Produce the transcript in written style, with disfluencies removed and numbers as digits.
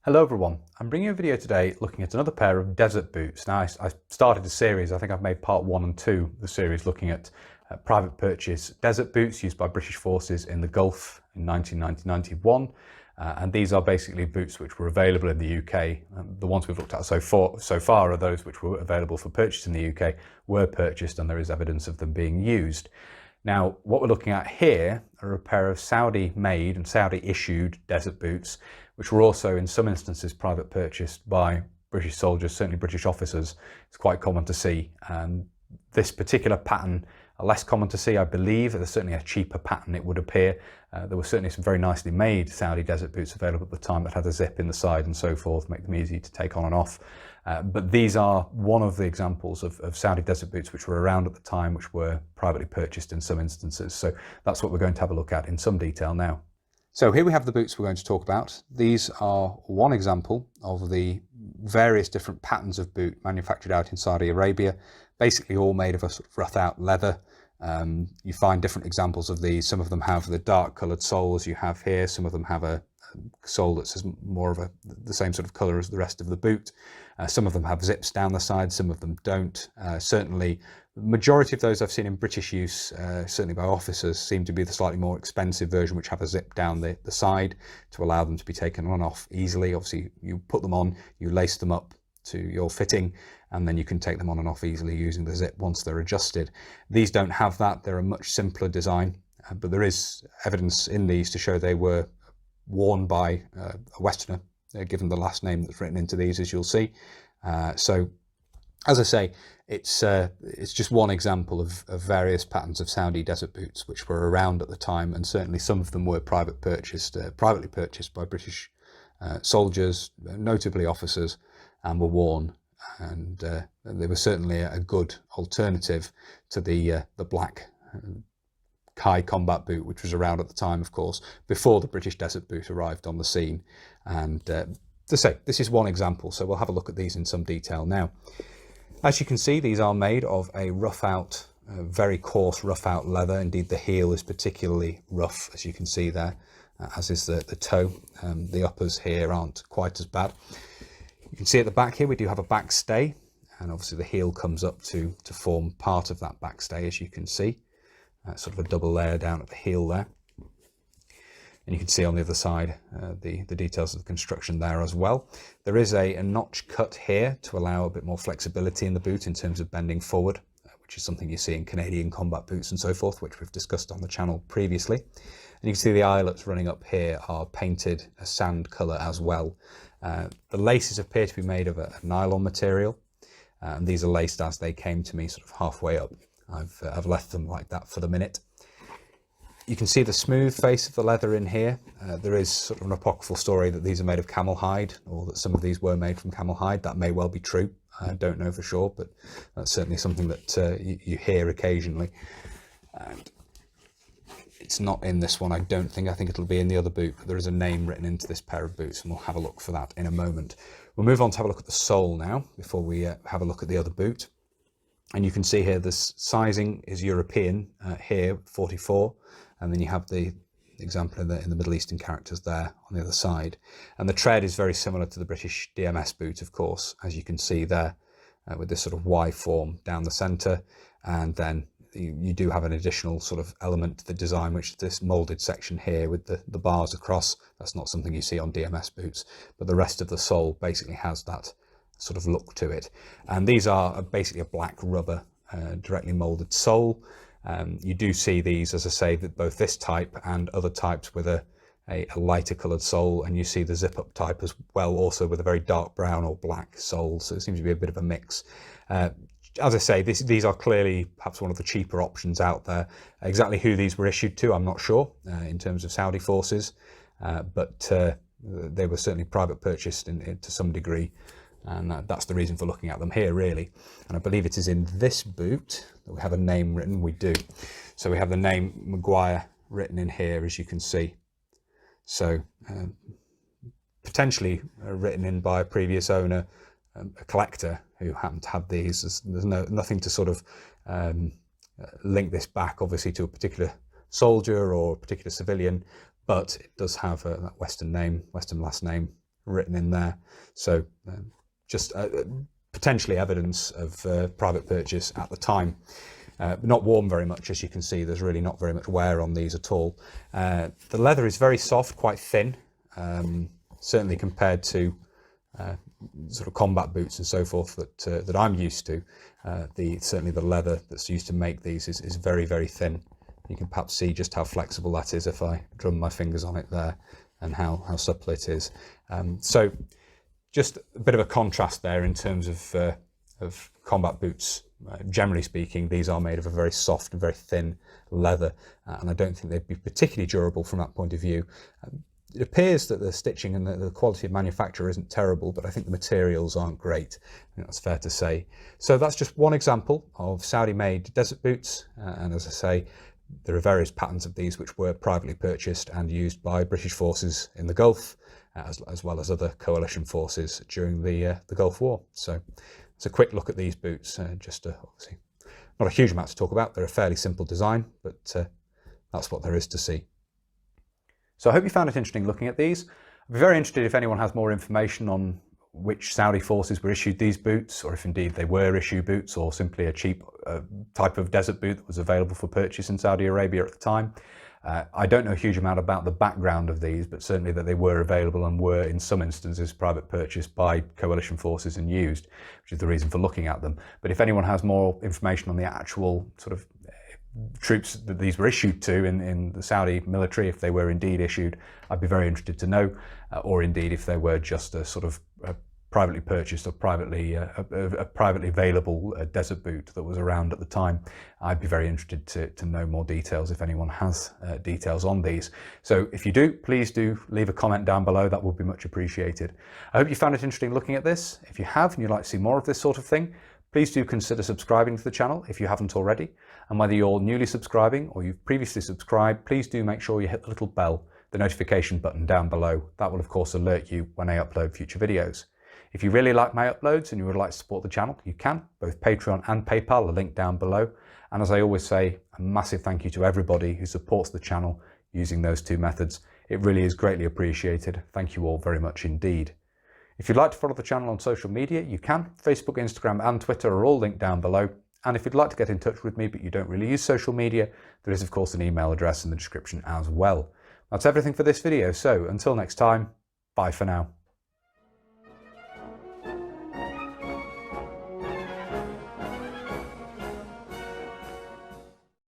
Hello everyone, I'm bringing you a video today looking at another pair of desert boots. Now I started a series, I think I've made part 1 and 2 of the series looking at private purchase desert boots used by British forces in the Gulf in 1991, and these are basically boots which were available in the UK. The ones we've looked at so far are those which were available for purchase in the UK, were purchased, and there is evidence of them being used. Now, what we're looking at here are a pair of Saudi-made and Saudi-issued desert boots, which were also in some instances private purchased by British soldiers, certainly British officers. It's quite common to see. And this particular pattern are less common to see, I believe. There's certainly a cheaper pattern, it would appear. There were certainly some very nicely made Saudi desert boots available at the time that had a zip in the side and so forth, make them easy to take on and off. But these are one of the examples of Saudi desert boots which were around at the time, which were privately purchased in some instances. So that's what we're going to have a look at in some detail now. So here we have the boots we're going to talk about. These are one example of the various different patterns of boot manufactured out in Saudi Arabia, basically all made of a sort of rough out leather. You find different examples of these. Some of them have the dark coloured soles you have here. Some of them have a sole that's more of the same sort of colour as the rest of the boot. Some of them have zips down the side, some of them don't. Certainly, the majority of those I've seen in British use, certainly by officers, seem to be the slightly more expensive version, which have a zip down the side to allow them to be taken on and off easily. Obviously, you put them on, you lace them up to your fitting, and then you can take them on and off easily using the zip once they're adjusted. These don't have that. They're a much simpler design, but there is evidence in these to show they were worn by a Westerner, given the last name that's written into these, as you'll see. So, as I say, it's just one example of various patterns of Saudi desert boots which were around at the time, and certainly some of them were privately purchased by British soldiers, notably officers, and were worn. And they were certainly a good alternative to the black Kai combat boot, which was around at the time, of course, before the British desert boot arrived on the scene. And to say, this is one example, so we'll have a look at these in some detail now. As you can see, these are made of a rough out, very coarse rough out leather. Indeed, the heel is particularly rough, as you can see there, as is the toe. The uppers here aren't quite as bad. You can see at the back here we do have a back stay, and obviously the heel comes up to form part of that back stay, as you can see. Sort of a double layer down at the heel there. And you can see on the other side the details of the construction there as well. There is a notch cut here to allow a bit more flexibility in the boot in terms of bending forward, which is something you see in Canadian combat boots and so forth, which we've discussed on the channel previously. And you can see the eyelets running up here are painted a sand colour as well. The laces appear to be made of a nylon material, and these are laced as they came to me, sort of halfway up. I've left them like that for the minute. You can see the smooth face of the leather in here. There is sort of an apocryphal story that these are made of camel hide, or that some of these were made from camel hide. That may well be true. I don't know for sure, but that's certainly something that you hear occasionally. And it's not in this one, I don't think. I think it'll be in the other boot, but there is a name written into this pair of boots, and we'll have a look for that in a moment. We'll move on to have a look at the sole now, before we have a look at the other boot. And you can see here this sizing is European, here 44, and then you have the example in the Middle Eastern characters there on the other side. And the tread is very similar to the British DMS boot, of course, as you can see there, with this sort of Y form down the centre. And then you do have an additional sort of element to the design, which is this moulded section here with the bars across. That's not something you see on DMS boots, but the rest of the sole basically has that sort of look to it. And these are basically a black rubber directly moulded sole. You do see these, as I say, that both this type and other types with a lighter coloured sole, and you see the zip up type as well, also with a very dark brown or black sole. So it seems to be a bit of a mix. As I say, these are clearly perhaps one of the cheaper options out there. Exactly who these were issued to, I'm not sure, in terms of Saudi forces, but they were certainly private purchased to some degree. And that's the reason for looking at them here, really. And I believe it is in this boot that we have a name written. We do. So we have the name Maguire written in here, as you can see. So potentially written in by a previous owner, a collector who happened to have these. There's nothing to sort of link this back, obviously, to a particular soldier or a particular civilian, but it does have that Western name, Western last name written in there. So just potentially evidence of private purchase at the time. Not worn very much, as you can see. There's really not very much wear on these at all. The leather is very soft, quite thin, certainly compared to sort of combat boots and so forth that I'm used to. Certainly the leather that's used to make these is very, very thin. You can perhaps see just how flexible that is if I drum my fingers on it there, and how supple it is. So just a bit of a contrast there in terms of combat boots. Generally speaking, these are made of a very soft and very thin leather, and I don't think they'd be particularly durable from that point of view. It appears that the stitching and the quality of manufacture isn't terrible, but I think the materials aren't great. I think that's fair to say. So that's just one example of Saudi-made desert boots, and as I say, there are various patterns of these which were privately purchased and used by British forces in the Gulf, as well as other coalition forces during the Gulf War. So it's a quick look at these boots, obviously not a huge amount to talk about. They're a fairly simple design, but that's what there is to see. So I hope you found it interesting looking at these. I'd be very interested if anyone has more information on which Saudi forces were issued these boots, or if indeed they were issue boots, or simply a cheap type of desert boot that was available for purchase in Saudi Arabia at the time. I don't know a huge amount about the background of these, but certainly that they were available and were in some instances private purchase by coalition forces and used, which is the reason for looking at them. But if anyone has more information on the actual sort of troops that these were issued to in the Saudi military, if they were indeed issued, I'd be very interested to know, or indeed if they were just a sort of privately purchased or privately available desert boot that was around at the time. I'd be very interested to know more details if anyone has details on these. So if you do, please do leave a comment down below. That would be much appreciated. I hope you found it interesting looking at this. If you have and you'd like to see more of this sort of thing, please do consider subscribing to the channel if you haven't already. And whether you're newly subscribing or you've previously subscribed, please do make sure you hit the little bell, the notification button down below. That will of course alert you when I upload future videos. If you really like my uploads and you would like to support the channel, you can. Both Patreon and PayPal are linked down below. And as I always say, a massive thank you to everybody who supports the channel using those two methods. It really is greatly appreciated. Thank you all very much indeed. If you'd like to follow the channel on social media, you can. Facebook, Instagram and Twitter are all linked down below. And if you'd like to get in touch with me, but you don't really use social media, there is of course an email address in the description as well. That's everything for this video. So until next time, bye for now.